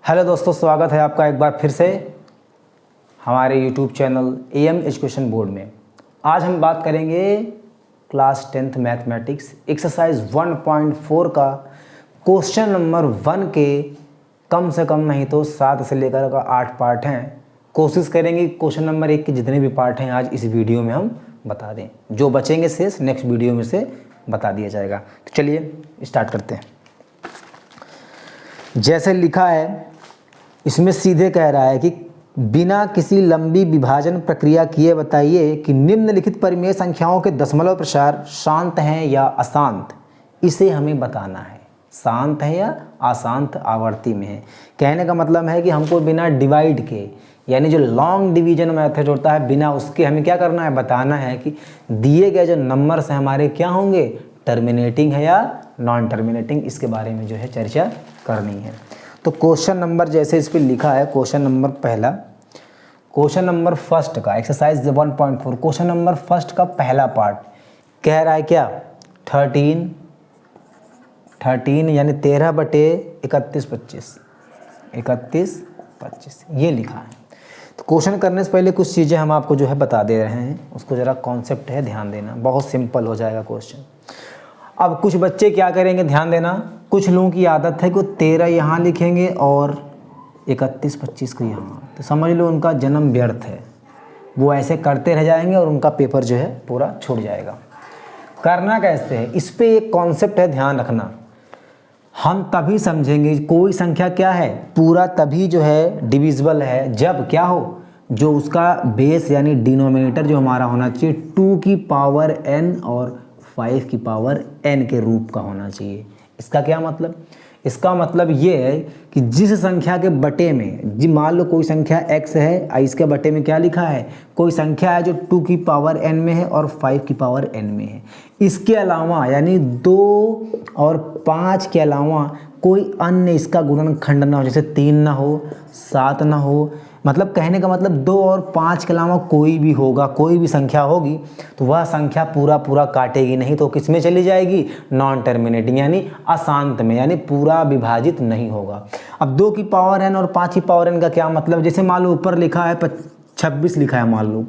Hello दोस्तों, स्वागत है आपका एक बार फिर से हमारे YouTube channel am education board में। आज हम बात करेंगे क्लास 10th मैथमेटिक्स एक्सरसाइज 1.4 का क्वेश्चन नंबर 1 के कम से कम नहीं तो 7 से लेकर 8 पार्ट हैं। कोशिश करेंगे क्वेश्चन नंबर 1 के जितने भी पार्ट हैं आज इस वीडियो में हम बता दें। जो बचेंगे शेष नेक्स्ट वीडियो में से बता दिया जाएगा। तो चलिए स्टार्ट करते हैं। जैसे लिखा है इसमें सीधे कह रहा है कि बिना किसी लंबी विभाजन प्रक्रिया किए बताइए कि निम्नलिखित परिमेय संख्याओं के दशमलव प्रसार शांत हैं या अशांत। इसे हमें बताना है शांत है या अशांत आवर्ती में है। कहने का मतलब है कि हमको बिना डिवाइड के यानी जो लॉन्ग डिवीजन मेथड होता है बिना उसके हमें क्या करना है, बताना है कि दिए गए जो नंबर्स हैं हमारे क्या होंगे, टर्मिनेटिंग है या नॉन टर्मिनेटिंग। इसके बारे में जो है चर्चा करनी है। तो क्वेश्चन नंबर जैसे इस पर लिखा है, क्वेश्चन नंबर पहला, क्वेश्चन नंबर फर्स्ट का एक्सरसाइज 1.4 क्वेश्चन नंबर फर्स्ट का पहला पार्ट कह रहा है क्या, 13 यानी 13/31/25 ये लिखा है। तो क्वेश्चन करने से पहले कुछ चीज़ें हम आपको जो है बता दे रहे हैं, उसको ज़रा कॉन्सेप्ट है ध्यान देना, बहुत सिंपल हो जाएगा क्वेश्चन। अब कुछ बच्चे क्या करेंगे ध्यान देना, कुछ लोगों की आदत है कि 13 यहाँ लिखेंगे और 31/25 को यहाँ, तो समझ लो उनका जन्म व्यर्थ है। वो ऐसे करते रह जाएंगे और उनका पेपर जो है पूरा छूट जाएगा। करना कैसे है, इस पे एक कॉन्सेप्ट है ध्यान रखना। हम तभी समझेंगे कोई संख्या क्या है, पूरा तभी जो है डिविजिबल है जब क्या हो, जो उसका बेस यानी डिनोमिनेटर जो हमारा होना चाहिए 2 की पावर n और 5 की पावर n के रूप का होना चाहिए। इसका क्या मतलब, इसका मतलब ये है कि जिस संख्या के बटे में जी मान लो कोई संख्या x है, इसके बटे में क्या लिखा है, कोई संख्या है जो 2 की पावर n में है और 5 की पावर n में है। इसके अलावा यानी 2 और 5 के अलावा कोई अन्य इसका गुणनखंड ना हो, जैसे 3 ना हो, 7 ना हो। मतलब कहने का मतलब 2 और 5 के अलावा कोई भी होगा, कोई भी संख्या होगी तो वह संख्या पूरा काटेगी नहीं, तो किस में चली जाएगी, नॉन टर्मिनेटिंग यानी अशांत में, यानी पूरा विभाजित नहीं होगा। अब 2 की पावर n और 5 की पावर n का क्या मतलब, जैसे मान लो ऊपर लिखा है 26 लिखा है मान लो,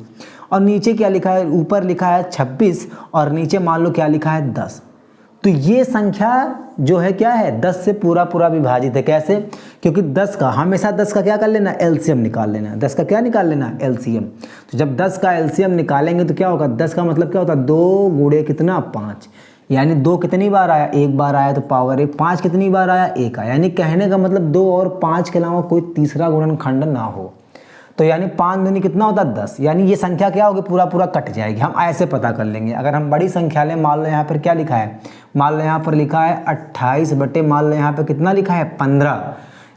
और नीचे क्या लिखा है, ऊपर लिखा है 26 और नीचे मान लो क्या लिखा है 10, तो ये संख्या जो है क्या है 10 से पूरा विभाजित है। कैसे, क्योंकि 10 का हमेशा 10 का क्या कर लेना, एलसीएम निकाल लेना। 10 का क्या निकाल लेना, एलसीएम। तो जब 10 का एलसीएम निकालेंगे तो क्या होगा, 10 का मतलब क्या होता है 2 गुणे कितना 5, यानी 2 कितनी बार आया, एक बार आया तो पावर 1, 5 कितनी बार आया, 1 आया। यानी कहने का मतलब 2 और 5 के अलावा कोई तीसरा गुणनखंड ना हो, तो यानी 5 दूनी कितना होता है 10, यानी ये संख्या क्या होगी पूरा कट जाएगी। हम ऐसे पता कर लेंगे। अगर हम बड़ी संख्या लें, मान लो यहाँ पर क्या लिखा है, मान लो यहाँ पर लिखा है 28 बटे मान लो यहाँ पर कितना लिखा है 15,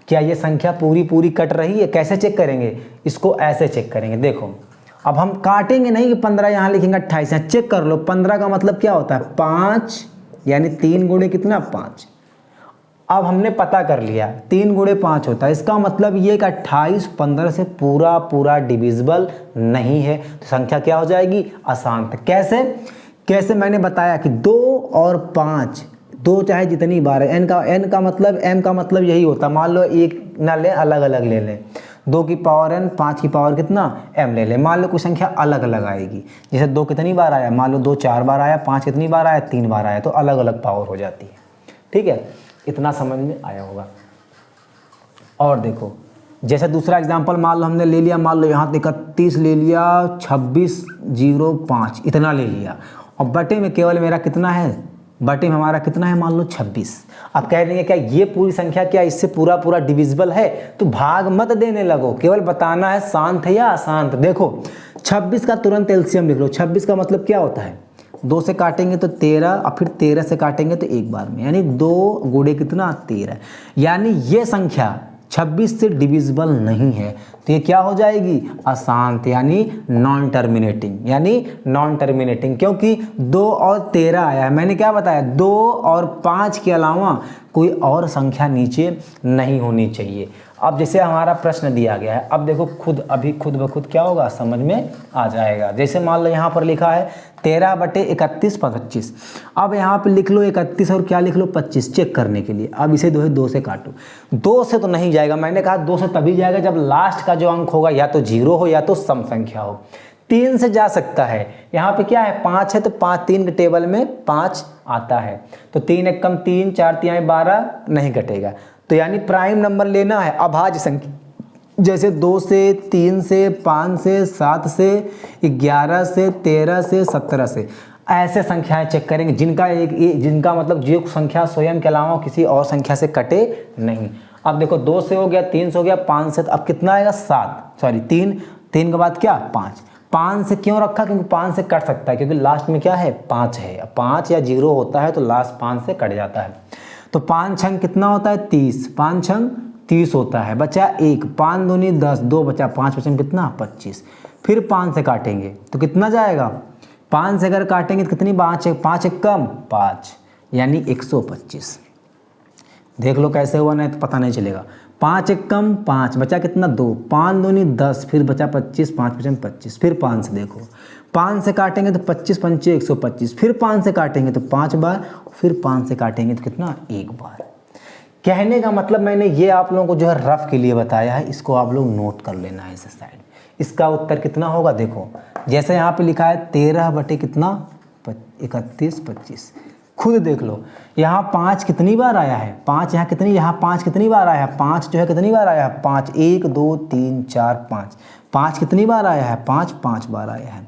क्या ये संख्या पूरी कट रही है। कैसे चेक करेंगे इसको, ऐसे चेक करेंगे। देखो अब हम काटेंगे नहीं कि 15 यहाँ लिखेंगे 28, यहाँ चेक कर लो 15 का मतलब क्या होता है 5, यानी 3 गुणे कितना 5। अब हमने पता कर लिया 3 गुणे 5 होता है, इसका मतलब ये कि 28 15 से पूरा डिविजिबल नहीं है, तो संख्या क्या हो जाएगी, अशांत। कैसे मैंने बताया कि 2 और 5, 2 चाहे जितनी बार है, m का मतलब यही होता, मान लो एक ना लें अलग अलग ले लें, 2 की पावर n 5 की पावर कितना m ले लें। मान लो कोई संख्या अलग अलग आएगी, जैसे 2 कितनी बार आया, मान लो 2 4 बार आया, 5 कितनी बार आया 3 बार आया, तो अलग अलग पावर हो जाती है। ठीक है, इतना समझ में आया होगा। और देखो जैसे दूसरा एग्जांपल मान लो हमने ले लिया, मान लो यहाँ 31 ले लिया, 26/05 इतना ले लिया, और बटे में केवल मेरा कितना है, बटे में हमारा कितना है मान लो 26। अब कह रहे हैं क्या ये पूरी संख्या क्या इससे पूरा डिविजिबल है, तो भाग मत देने लगो, केवल बताना है शांत है या अशांत। देखो 26 का तुरंत एलसीएम लिख लो। 26 का मतलब क्या होता है, 2 से काटेंगे तो 13 और फिर 13 से काटेंगे तो एक बार में, यानी 2 गुणे कितना 13, यानी ये संख्या 26 से डिविजिबल नहीं है, तो ये क्या हो जाएगी, अशांत यानी नॉन टर्मिनेटिंग, क्योंकि 2 और 13 आया है। मैंने क्या बताया, 2 और 5 के अलावा कोई और संख्या नीचे नहीं होनी चाहिए। अब जैसे हमारा प्रश्न दिया गया है, अब देखो खुद ब खुद क्या होगा, समझ में आ जाएगा। जैसे मान लो यहाँ पर लिखा है 13/31 25। अब यहाँ पे लिख लो 31 और क्या लिख लो 25 चेक करने के लिए। अब इसे 2 से काटो। 2 से तो नहीं जाएगा, मैंने कहा 2 से तभी जाएगा जब लास्ट का जो अंक होगा या तो 0 हो या तो सम संख्या हो। 3 से जा सकता है, यहाँ पे क्या है 5 है तो 5 3 के टेबल में 5 आता है, तो 3 एक कम 3 4 3 12 नहीं कटेगा। तो यानी प्राइम नंबर लेना है अभाज्य संख्या, जैसे 2 से 3 से 5 से 7 से 11 से 13 से 17 से, ऐसे संख्याएं चेक करेंगे जिनका मतलब जो संख्या स्वयं के अलावा किसी और संख्या से कटे नहीं। अब देखो 2 से हो गया, 3 से हो गया, 5 से, तो अब कितना आएगा 7, सॉरी 3 के बाद क्या 5। 5 से क्यों रखा, क्योंकि 5 से कट सकता है, क्योंकि लास्ट में क्या है 5 है। 5 या 0 होता है तो लास्ट 5 से कट जाता है। तो 5 छंग कितना होता है 30, 5 छंग 30 होता है, बचा 1, 5 दूनी 10, 2 बचा 5 बचा कितना 25। फिर 5 से काटेंगे तो कितना जाएगा, 5 से अगर काटेंगे तो कितनी 5 एक कम 5, यानी 125। देख लो कैसे हुआ, नहीं तो पता नहीं चलेगा। 5 एक कम 5 बचा कितना 2, 5 दूनी 10, फिर बचा 25, 5 बचा 25। फिर 5 से देखो, 5 से काटेंगे तो 25 पंचे 125, फिर 5 से काटेंगे तो 5 बार, फिर 5 से काटेंगे तो कितना 1 बार। कहने का मतलब मैंने ये आप लोगों को जो है रफ के लिए बताया है, इसको आप लोग नोट कर लेना है इस साइड। इसका उत्तर कितना होगा, देखो जैसे यहाँ पे लिखा है 13/31 25, खुद देख लो यहाँ 5 कितनी बार आया है, 5 यहाँ 5 कितनी बार आया है, 5 जो है कितनी बार आया है 5, 1 2 3 4 5, 5 कितनी बार आया है 5 बार आया है।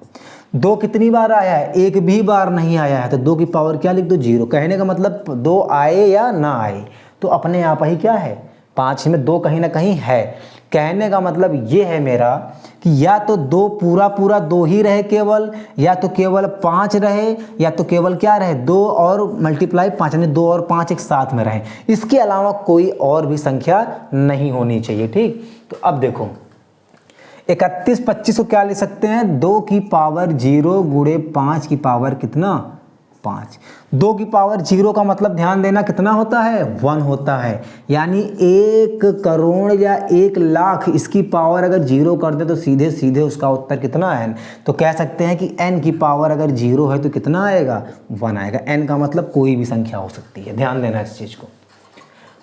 2 कितनी बार आया है, 1 भी बार नहीं आया है, तो 2 की पावर क्या लिख दो 0। कहने का मतलब 2 आए या ना आए तो अपने आप ही क्या है 5 में 2 कहीं ना कहीं है। कहने का मतलब ये है मेरा कि या तो 2 पूरा 2 ही रहे केवल, या तो केवल 5 रहे, या तो केवल क्या रहे 2 और मल्टीप्लाई 5, यानी 2 और 5 एक साथ में रहे। इसके अलावा कोई और भी संख्या नहीं होनी चाहिए, ठीक। तो अब देखो 31 25 को क्या ले सकते हैं, 2 की पावर 0 गुणे 5 की पावर कितना 5। 2 की पावर 0 का मतलब ध्यान देना कितना होता है 1 होता है, यानी 1 करोड़ या 1 लाख इसकी पावर अगर 0 कर दे तो सीधे सीधे उसका उत्तर कितना है। तो कह सकते हैं कि n की पावर अगर 0 है तो कितना आएगा 1 आएगा। n का मतलब कोई भी संख्या हो सकती है, ध्यान देना इस चीज़ को।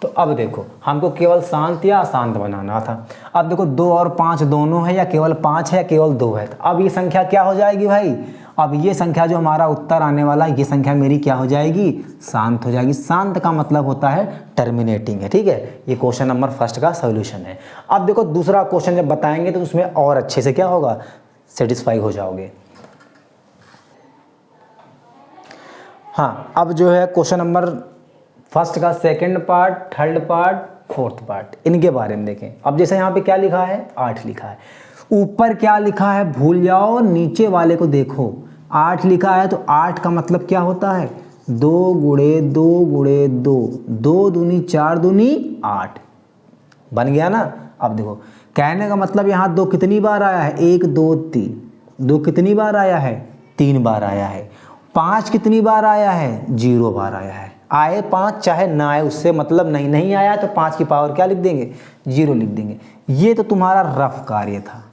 तो अब देखो हमको केवल शांत या अशांत बनाना था। अब देखो 2 और 5 दोनों है, या केवल 5 है या केवल 2 है। तो अब ये संख्या क्या हो जाएगी भाई, अब ये संख्या जो हमारा उत्तर आने वाला है, ये संख्या मेरी क्या हो जाएगी शांत हो जाएगी। शांत का मतलब होता है टर्मिनेटिंग है, ठीक है। ये क्वेश्चन नंबर 1 का सॉल्यूशन है। अब देखो दूसरा क्वेश्चन जब बताएंगे तो उसमें और अच्छे से क्या होगा सेटिस्फाई हो जाओगे। हाँ, अब जो है क्वेश्चन नंबर 1 का second part, third part, fourth part, इनके बारे में देखें। अब जैसे यहाँ पे क्या लिखा है 8 लिखा है, ऊपर क्या लिखा है भूल जाओ, नीचे वाले को देखो। 8 लिखा है तो 8 का मतलब क्या होता है 2 गुणे 2 गुणे 2, 2 दूनी 4 दूनी 8 बन गया ना। अब देखो कहने का मतलब यहाँ 2 कितनी बार आया है 1 2 3, 2 कितनी बार आया है 3 बार आया है। 5 कितनी बार आया है 0 बार आया है। आए 5 चाहे ना आए उससे मतलब नहीं आया तो 5 की पावर क्या लिख देंगे 0 लिख देंगे। ये तो तुम्हारा रफ कार्य था।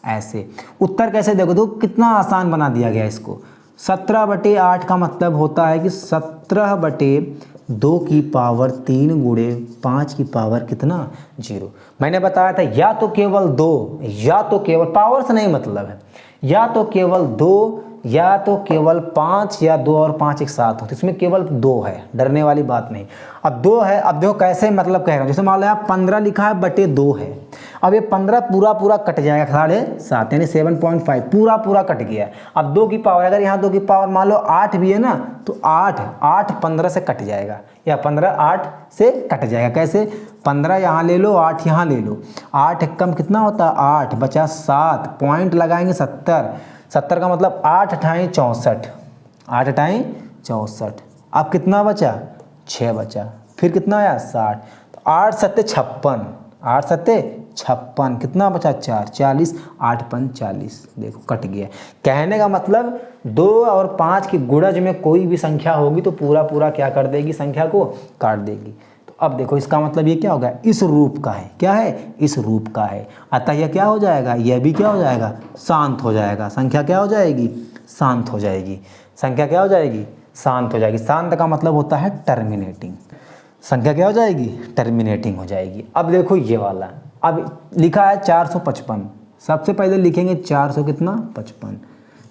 ऐसे उत्तर कैसे देखो तो कितना आसान बना दिया गया इसको। 17/8 का मतलब होता है कि 17/2 की पावर 3 गुणे 5 की पावर कितना 0। मैंने बताया था या तो केवल 2 या तो केवल पावर से नहीं मतलब है, या तो केवल 2 या तो केवल 5 या 2 और 5 एक साथ हो, तो इसमें केवल 2 है, डरने वाली बात नहीं। अब 2 है, अब देखो कैसे मतलब कह रहा हूँ, जैसे मान लो यहाँ 15 लिखा है बटे 2 है। अब ये 15 पूरा कट जाएगा 7.5 यानी 7.5 पूरा कट गया। अब 2 की पावर अगर यहाँ 2 की पावर मान लो 8 भी है ना तो 8 15 से कट जाएगा, या 15 8 से कट जाएगा। कैसे 15 यहाँ ले लो 8 यहाँ ले लो, 8 एक कम कितना होता है 8 बचा 7, पॉइंट लगाएंगे 70 का मतलब 8 अठाई 64, 8 अठाई 64। अब कितना बचा 6 बचा, फिर कितना आया 60, तो 8 सत्ते 56, 8 सत्ते 56 कितना बचा 4 40, 8 पंच 40। देखो कट गया। कहने का मतलब 2 और 5 की गुणज में कोई भी संख्या होगी तो पूरा क्या कर देगी संख्या को काट देगी। तो अब देखो इसका मतलब ये क्या होगा, इस रूप का है, क्या है, इस रूप का है, अतः यह क्या हो जाएगा, यह भी क्या हो जाएगा, शांत हो जाएगा। संख्या क्या हो जाएगी, शांत हो जाएगी। संख्या क्या हो जाएगी, शांत हो जाएगी। शांत का मतलब होता है टर्मिनेटिंग। संख्या क्या हो जाएगी, टर्मिनेटिंग हो जाएगी। अब देखो ये वाला, अब लिखा है 455, सबसे पहले लिखेंगे 400 कितना 55,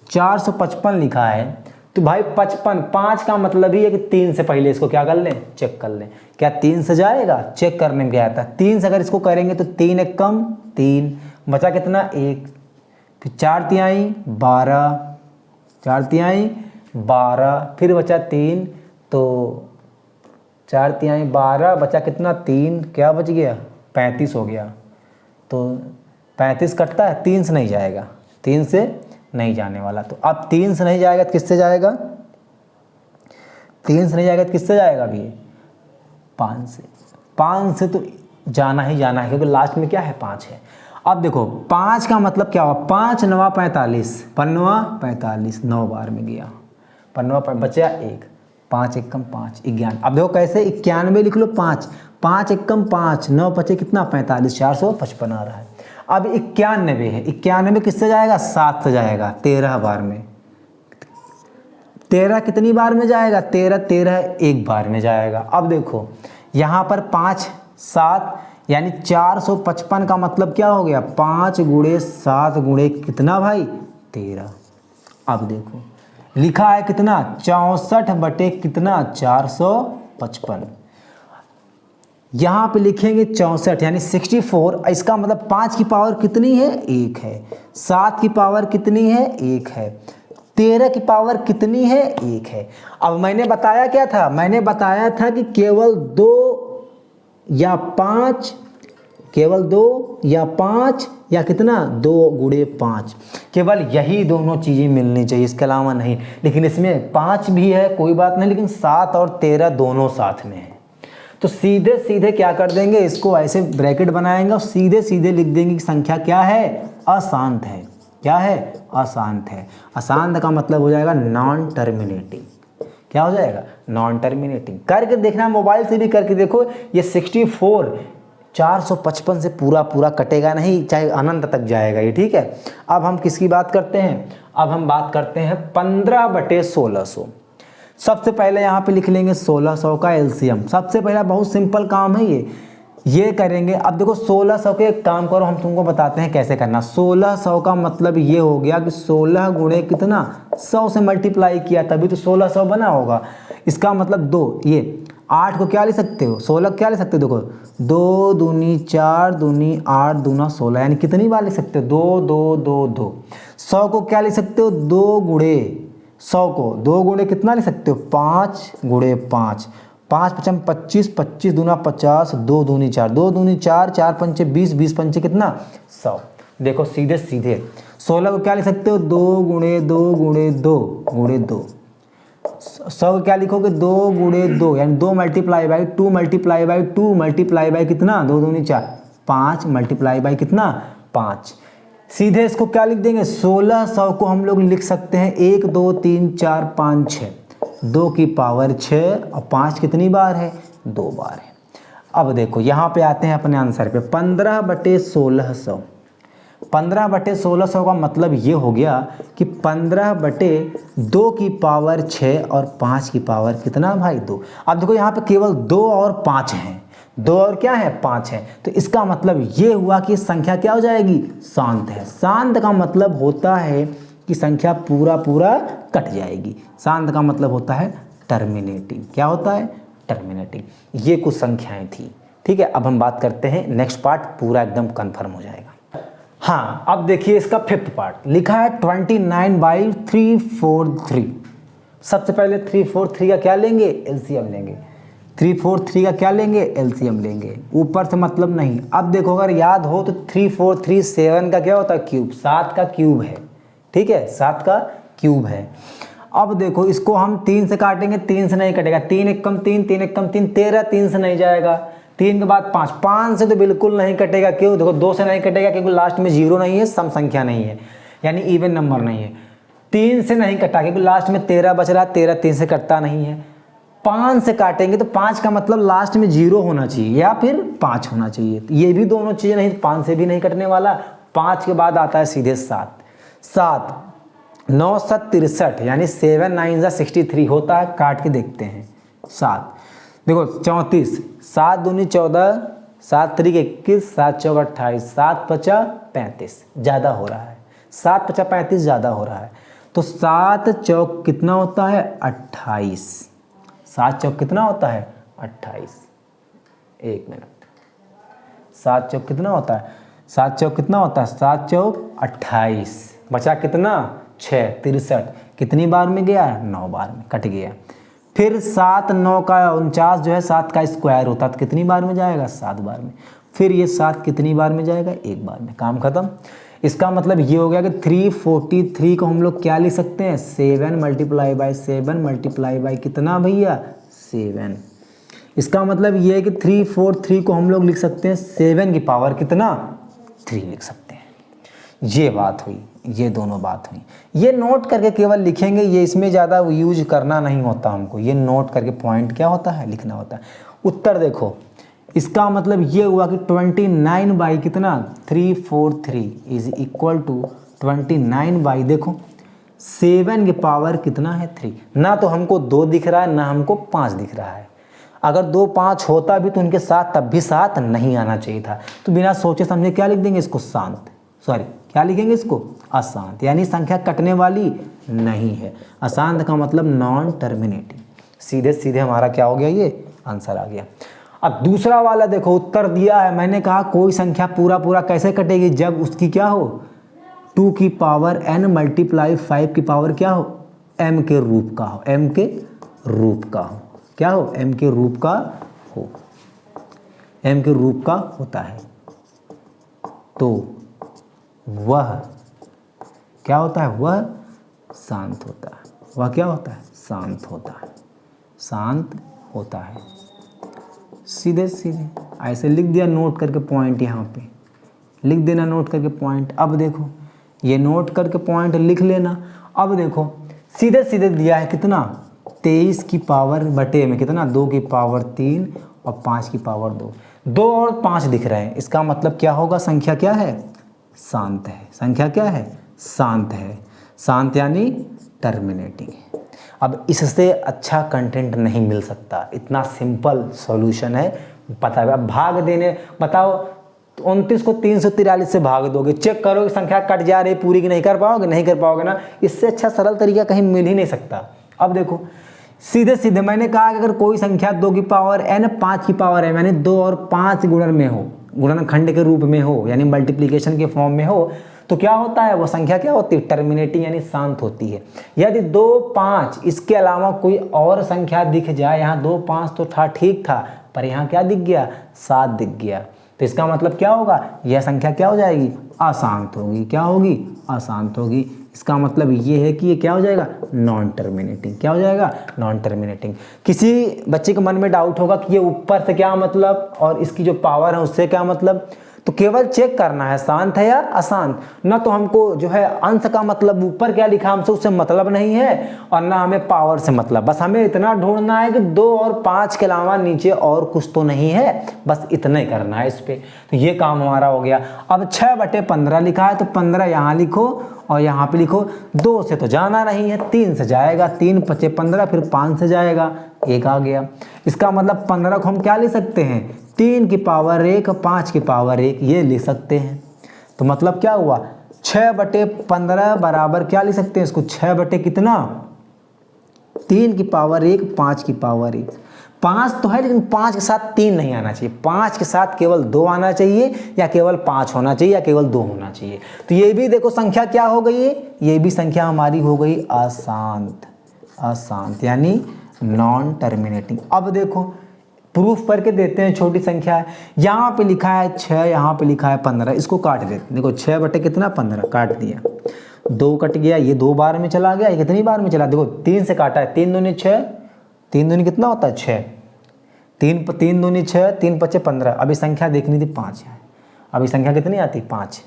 455 लिखा है तो भाई 55, 5 का मतलब ही है कि 3 से पहले इसको क्या कर लें, चेक कर लें। क्या 3 से जाएगा, चेक करने में क्या आता है, 3 से अगर इसको करेंगे तो 3 एक कम 3, बचा कितना 1, फिर 4 तिहाई 12, 4 तिहाई 12, फिर बचा 3, तो 4 तिहाई 12, बचा कितना 3, क्या बच गया 35 हो गया। तो 35 कटता है, 3 से नहीं जाएगा, 3 से नहीं जाने वाला। तो अब 3 से नहीं जाएगा तो किससे जाएगा, 3 से नहीं जाएगा तो किससे जाएगा अभी, 5 से। 5 से तो जाना ही जाना है क्योंकि लास्ट में क्या है 5 है। अब देखो 5 का मतलब क्या हुआ, 5 9 45, 5 45, 9 बार में गया, 5 बचा 1, 5 एक कम 5, 91। अब देखो कैसे 91 लिख लो, 5 एक कम 5, 9 बचे कितना 45, 455 आ रहा है। अब 91 है, 91 किससे जाएगा, 7 से जाएगा, 13 बार में। 13 कितनी बार में जाएगा, 13 एक बार में जाएगा। अब देखो यहाँ पर 5 7 यानी 455 का मतलब क्या हो गया, 5 गुणे 7 गुणे कितना भाई 13। अब देखो लिखा है कितना 64 बटे कितना 455, यहाँ पे लिखेंगे 64 यानी 64। इसका मतलब 5 की पावर कितनी है, 1 है, 7 की पावर कितनी है, 1 है, 13 की पावर कितनी है, 1 है। अब मैंने बताया क्या था, मैंने बताया था कि केवल 2 या 5, केवल 2 या 5 या कितना 2 गुणे 5, केवल यही दोनों चीज़ें मिलनी चाहिए, इसके अलावा नहीं। लेकिन इसमें 5 भी है कोई बात नहीं, लेकिन 7 और 13 दोनों साथ में है। तो सीधे सीधे क्या कर देंगे, इसको ऐसे ब्रैकेट बनाएंगे और सीधे सीधे लिख देंगे कि संख्या क्या है, अशांत है। क्या है, अशांत है। अशांत का मतलब हो जाएगा नॉन टर्मिनेटिंग। क्या हो जाएगा, नॉन टर्मिनेटिंग। करके देखना, मोबाइल से भी करके देखो, ये 64 455 से पूरा पूरा कटेगा नहीं, चाहे अनंत तक जाएगा ये, ठीक है। अब हम किसकी बात करते हैं, अब हम बात करते हैं 15 बटे 1600। सबसे पहले यहाँ पे लिख लेंगे 1600 का एलसीएम। सबसे पहला बहुत सिंपल काम है ये करेंगे। अब देखो 1600 के एक काम करो, हम तुमको बताते हैं कैसे करना। 1600 का मतलब ये हो गया कि 16 गुणे कितना 100 से मल्टीप्लाई किया तभी तो 1600 बना होगा। इसका मतलब 2, ये 8 को क्या ले सकते हो, 16 क्या ले सकते हो, देखो 2 दूनी 4 दूनी 8 दूना 16, यानी कितनी बार ले सकते हो, 2 2 2 2। 100 को क्या ले सकते हो, 2 गुणे 100 को 2 गुणे कितना ले सकते हो, 5 गुणे 5, 5 5 25, 25 दूना 50, 2 दूनी 4, 2 दूनी 4, 4 पंचे 20, 20 पंचे कितना 100। देखो सीधे सीधे 16 को क्या लिख सकते हो, 2 गुणे 2 गुणे 2 गुणे 2। 100 को क्या लिखोगे, 2 गुणे 2 यानी 2 multiply by 2 multiply by 2 multiply by कितना 2 दूनी 4, 5 मल्टीप्लाई बाई कितना 5। सीधे इसको क्या लिख देंगे, 1600 को हम लोग लिख सकते हैं 1 2 3 4 5 6, 2 की पावर 6 और 5 कितनी बार है, 2 बार है। अब देखो यहाँ पे आते हैं अपने आंसर पे, 15 बटे 1600। 15 बटे 1600 का मतलब ये हो गया कि 15 बटे 2 की पावर 6 और 5 की पावर कितना भाई 2। अब देखो यहाँ पे केवल 2 और 5 हैं, 2 और क्या है 5 है, तो इसका मतलब ये हुआ कि संख्या क्या हो जाएगी, शांत है। शांत का मतलब होता है कि संख्या पूरा पूरा कट जाएगी। शांत का मतलब होता है टर्मिनेटिंग। क्या होता है, टर्मिनेटिंग। ये कुछ संख्याएं थी, ठीक है। अब हम बात करते हैं नेक्स्ट पार्ट, पूरा एकदम कंफर्म हो जाएगा। हाँ, अब देखिए इसका 5th पार्ट लिखा है 29/343। सबसे पहले 343 का क्या लेंगे, एलसीएम लेंगे। 343 का क्या लेंगे, एलसीएम लेंगे। ऊपर से मतलब नहीं। अब देखो अगर याद हो तो 3437 का क्या होता है, क्यूब, 7 का क्यूब है, ठीक है, 7 का क्यूब है। अब देखो इसको हम 3 से काटेंगे, 3 से नहीं कटेगा, 3 एक कम 3, 3 एक कम 3, 13, 3 से नहीं जाएगा। 3 के बाद 5, 5 से तो बिल्कुल नहीं कटेगा, क्यों, देखो 2 से नहीं कटेगा क्योंकि लास्ट में 0 नहीं है, सम संख्या नहीं है, यानी इवन नंबर नहीं है। 3 से नहीं कटा क्योंकि लास्ट में 13 बच रहा है, 13 3 से कटता नहीं है। 5 से काटेंगे तो 5 का मतलब लास्ट में 0 होना चाहिए या फिर 5 होना चाहिए। तो ये भी दोनों चीज़ें नहीं, 5 से भी नहीं कटने वाला। 5 के बाद आता है सीधे 7। 9 7 63 यानी 7 9 जा 63 होता है। काट के देखते हैं 7, देखो 34, 7 दूनी 14, 7 3 21, 7 4 28, 7 5 35 ज़्यादा हो रहा है, 7 5 35 ज़्यादा हो रहा है। तो 7 चौक कितना होता है 28, 7 चौक कितना होता है 28। एक मिनट, 7 चौक कितना होता है, 7 चौक कितना होता है, 7 चौक 28, बचा कितना 6 63, कितनी बार में गया 9 बार में, कट गया। फिर 7 9 का 49 जो है 7 का स्क्वायर होता है तो कितनी बार में जाएगा 7 बार में। फिर ये 7 कितनी बार में जाएगा 1 बार में, काम खत्म। इसका मतलब ये हो गया कि 343 को हम लोग क्या लिख सकते हैं 7 मल्टीप्लाई बाई 7 मल्टीप्लाई बाई कितना भैया 7। इसका मतलब ये है कि 343 को हम लोग लिख सकते हैं 7 की पावर कितना 3 लिख सकते हैं। ये बात हुई, ये दोनों बात हुई। ये नोट करके केवल लिखेंगे, ये इसमें ज़्यादा यूज करना नहीं होता हमको, ये नोट करके पॉइंट क्या होता है लिखना होता है। उत्तर देखो, इसका मतलब ये हुआ कि 29 बाई कितना 343 इज इक्वल टू 29 बाई देखो 7 की पावर कितना है 3। ना तो हमको 2 दिख रहा है ना हमको 5 दिख रहा है। अगर 2 5 होता भी तो उनके साथ तब भी 7 नहीं आना चाहिए था। तो बिना सोचे समझे क्या लिख देंगे इसको शांत, सॉरी क्या लिखेंगे इसको अशांत, यानी संख्या कटने वाली नहीं है। अशांत का मतलब नॉन टर्मिनेटिंग। सीधे सीधे हमारा क्या हो गया, ये आंसर आ गया। अब दूसरा वाला देखो, उत्तर दिया है, मैंने कहा कोई संख्या पूरा पूरा कैसे कटेगी जब उसकी क्या हो 2 की पावर n मल्टीप्लाई 5 की पावर क्या हो m के रूप का हो, m के रूप का हो, क्या हो m के रूप का हो, m के रूप का होता है। तो वह क्या होता है, वह शांत होता है। वह क्या होता है शांत होता है, शांत होता है। सीधे सीधे ऐसे लिख दिया नोट करके पॉइंट, यहाँ पे लिख देना नोट करके पॉइंट। अब देखो ये नोट करके पॉइंट लिख लेना। अब देखो सीधे सीधे दिया है कितना 23 की पावर बटे में कितना 2 की पावर 3 और 5 की पावर 2, 2 और 5 दिख रहे हैं। इसका मतलब क्या होगा, संख्या क्या है शांत है। संख्या क्या है शांत है, शांत यानी टर्मिनेटिंग है। अब इससे अच्छा कंटेंट नहीं मिल सकता, इतना सिंपल सॉल्यूशन है। पता है अब भाग देने बताओ 29 को 343 से भाग दोगे, चेक करो कि संख्या कट जा रही पूरी की नहीं कर पाओगे, नहीं कर पाओगे ना। इससे अच्छा सरल तरीका कहीं मिल ही नहीं सकता। अब देखो सीधे सीधे मैंने कहा कि अगर कोई संख्या 2 की पावर n 5 की पावर m यानी 2 और 5 गुणन में हो, गुणनखंड के रूप में हो, यानी मल्टीप्लिकेशन के फॉर्म में हो, तो क्या होता है वो संख्या क्या होती है टर्मिनेटिंग यानी शांत होती है। यदि 2 5 इसके अलावा कोई और संख्या दिख जाए, यहाँ 2 5 तो था ठीक था, पर यहाँ क्या दिख गया 7 दिख गया, तो इसका मतलब क्या होगा यह संख्या क्या हो जाएगी अशांत होगी। क्या होगी अशांत होगी। इसका मतलब ये है कि ये क्या हो जाएगा नॉन टर्मिनेटिंग। क्या हो जाएगा नॉन टर्मिनेटिंग। किसी बच्चे के मन में डाउट होगा कि ये ऊपर से क्या मतलब और इसकी जो पावर है उससे क्या मतलब, तो केवल चेक करना है शांत है या अशांत। ना तो हमको जो है अंश का मतलब ऊपर क्या लिखा हमसे उससे मतलब नहीं है, और ना हमें पावर से मतलब। बस हमें इतना ढूंढना है कि 2 और 5 के अलावा नीचे और कुछ तो नहीं है, बस इतना ही करना है इस पे। तो ये काम हमारा हो गया। अब 6/15 लिखा है तो 15 यहाँ लिखो और यहाँ पे लिखो। 2 से तो जाना नहीं है, 3 से जाएगा, 3 5 15, फिर 5 से जाएगा, 1 आ गया। इसका मतलब 15 को हम क्या लिख सकते हैं 3 की पावर 1 5 की पावर 1 ये लिख सकते हैं। तो मतलब क्या हुआ 6/15 बराबर क्या लिख सकते हैं इसको 6 बटे कितना 3 की पावर 1 5 की पावर 1। 5 तो है लेकिन 5 के साथ 3 नहीं आना चाहिए, 5 के साथ केवल 2 आना चाहिए, या केवल 5 होना चाहिए, या केवल 2 होना चाहिए। तो ये भी देखो संख्या क्या हो गई है, ये भी संख्या हमारी हो गई अशांत। अशांत यानी नॉन टर्मिनेटिंग। अब देखो प्रूफ करके देते हैं। छोटी संख्या है, यहाँ पे लिखा है 6, यहाँ पे लिखा है 15, इसको काट देते हैं। देखो 6 बटे कितना 15 काट दिया, 2 कट गया, ये 2 बार में चला गया, ये कितनी बार में चला देखो 3 से काटा है, 3 दूनी 6, 3 दूनी कितना होता है 6, 3 दूनी 6, 3 5 15। अभी संख्या देखनी थी 5 है, अभी संख्या कितनी आती 5।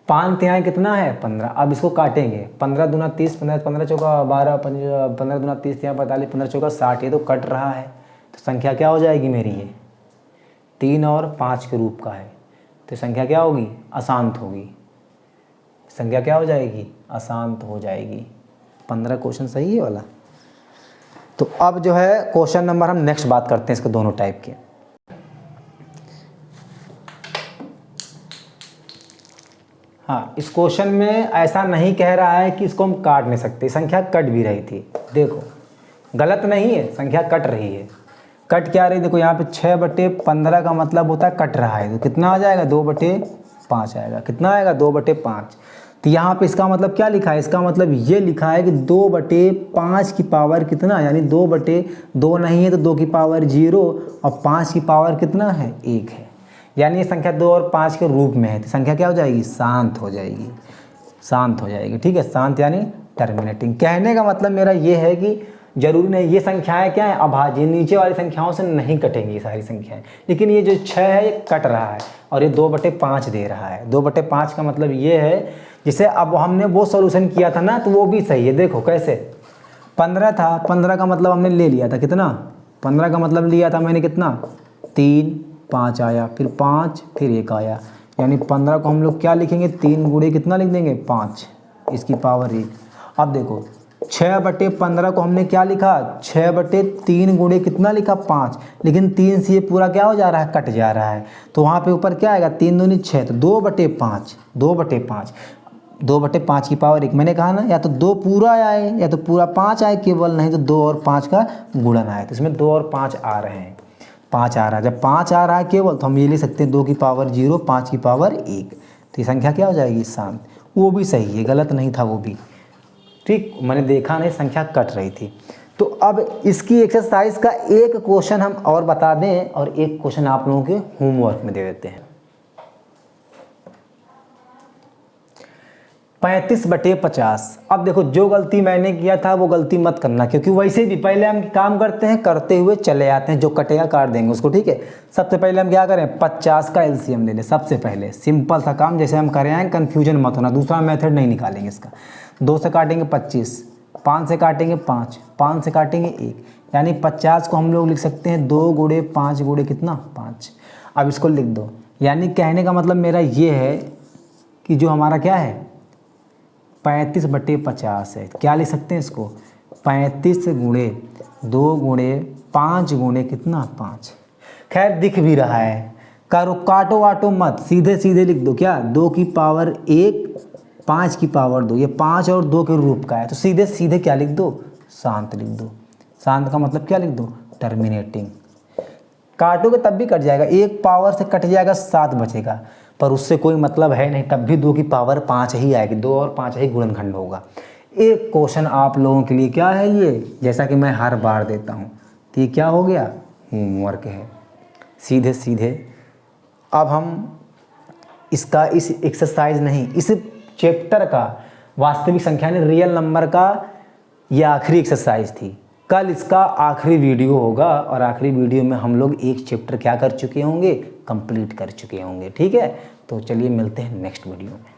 5 तिहाई कितना है 15। अब इसको काटेंगे, 15 दूना 30, 15 चौका 12, 15 दूना 30, 45, 15 चौका 60, ये तो कट रहा है। तो संख्या क्या हो जाएगी मेरी, ये 3 और 5 के रूप का है, तो संख्या क्या होगी, अशांत होगी। संख्या क्या हो जाएगी, अशांत हो जाएगी। 15 क्वेश्चन सही है वाला। तो अब जो है क्वेश्चन नंबर हम नेक्स्ट बात करते हैं इसके दोनों टाइप के। हाँ, इस क्वेश्चन में ऐसा नहीं कह रहा है कि इसको हम काट नहीं सकते, संख्या कट भी रही थी। देखो गलत नहीं है, संख्या कट रही है। कट क्या रही, देखो यहाँ पे 6/15 का मतलब होता है कट रहा है, तो कितना आ जाएगा 2/5 आएगा। कितना आएगा 2/5। तो यहाँ पे इसका मतलब क्या लिखा है, इसका मतलब ये लिखा है कि 2/5 की पावर कितना, यानी 2/2 नहीं है तो 2 की पावर 0 और 5 की पावर कितना है 1 है, यानी ये संख्या 2 और 5 के रूप में है। तो संख्या क्या हो जाएगी, शांत हो जाएगी, शांत हो जाएगी। ठीक है, शांत यानी टर्मिनेटिंग। कहने का मतलब मेरा ये है कि जरूरी नहीं ये संख्याएं क्या है अभाज्य, नीचे वाली संख्याओं से नहीं कटेंगी ये सारी संख्याएं, लेकिन ये जो 6 है ये कट रहा है और ये 2/5 दे रहा है। 2/5 का मतलब ये है, जिसे अब हमने वो सॉल्यूशन किया था ना, तो वो भी सही है। देखो कैसे, 15 था, 15 का मतलब हमने ले लिया था कितना, 15 का मतलब लिया था मैंने कितना 3, 5 आया, फिर 5, फिर 1 आया, यानी 15 को हम लोग क्या लिखेंगे, 3 गुणे कितना लिख देंगे 5, इसकी पावर 1। अब देखो 6/15 को हमने क्या लिखा, 6/3 गुणे कितना लिखा 5, लेकिन 3 से ये पूरा क्या हो जा रहा है, कट जा रहा है, तो वहाँ पे ऊपर क्या आएगा 3 दूनी 6, तो 2/5, 2/5 की पावर 1। मैंने कहा ना, या तो 2 पूरा आए या तो पूरा 5 आए केवल, नहीं तो 2 और 5 का गुणन आए। तो इसमें 2 और 5 आ रहे हैं, 5 आ रहा है। जब 5 आ रहा है केवल, तो हम ये ले सकते हैं 2 की पावर 0, 5 की पावर 1, तो ये संख्या क्या हो जाएगी, शांत। वो भी सही है, गलत नहीं था वो भी। ठीक, मैंने देखा नहीं, संख्या कट रही थी। तो अब इसकी एक्सरसाइज का एक क्वेश्चन हम और बता दें और एक क्वेश्चन आप लोगों के होमवर्क में दे देते हैं। 35/50। अब देखो जो गलती मैंने किया था वो गलती मत करना, क्योंकि वैसे भी पहले हम काम करते हैं, करते हुए चले आते हैं, जो कटेगा काट देंगे उसको। ठीक है, सबसे पहले हम क्या करें, 50 का एलसीएम ले लें। सबसे पहले सिंपल सा काम जैसे हम कर आए, कन्फ्यूजन मत होना, दूसरा मेथड नहीं निकालेंगे इसका। 2 से काटेंगे 25, 5 से काटेंगे 5, 5 से काटेंगे 1, यानी 50 को हम लोग लिख सकते हैं 2 गुणे 5 गुणे कितना 5। अब इसको लिख दो, यानी कहने का मतलब मेरा ये है कि जो हमारा क्या है 35/50 है, क्या लिख सकते हैं इसको, 35 गुणे 2 गुणे 5 गुणे कितना 5। खैर दिख भी रहा है, करो काटो वाटो मत, सीधे सीधे लिख दो। क्या, 2 की पावर 1, 5 की पावर 2, ये 5 और 2 के रूप का है, तो सीधे सीधे क्या लिख दो, शांत लिख दो। शांत का मतलब क्या लिख दो, टर्मिनेटिंग। काटोगे तब भी कट जाएगा, 1 पावर से कट जाएगा 7 बचेगा, पर उससे कोई मतलब है नहीं, तब भी 2 की पावर 5 ही आएगी, 2 और 5 ही गुणनखंड होगा। एक क्वेश्चन आप लोगों के लिए क्या है ये, जैसा कि मैं हर बार देता हूँ, तो ये क्या हो गया, होमवर्क है सीधे सीधे। अब हम इसका इस एक्सरसाइज नहीं, इस चैप्टर का वास्तविक संख्या ने रियल नंबर का ये आखिरी एक्सरसाइज थी। कल इसका आखिरी वीडियो होगा और आखिरी वीडियो में हम लोग एक चैप्टर क्या कर चुके होंगे, कंप्लीट कर चुके होंगे। ठीक है, तो चलिए मिलते हैं नेक्स्ट वीडियो में।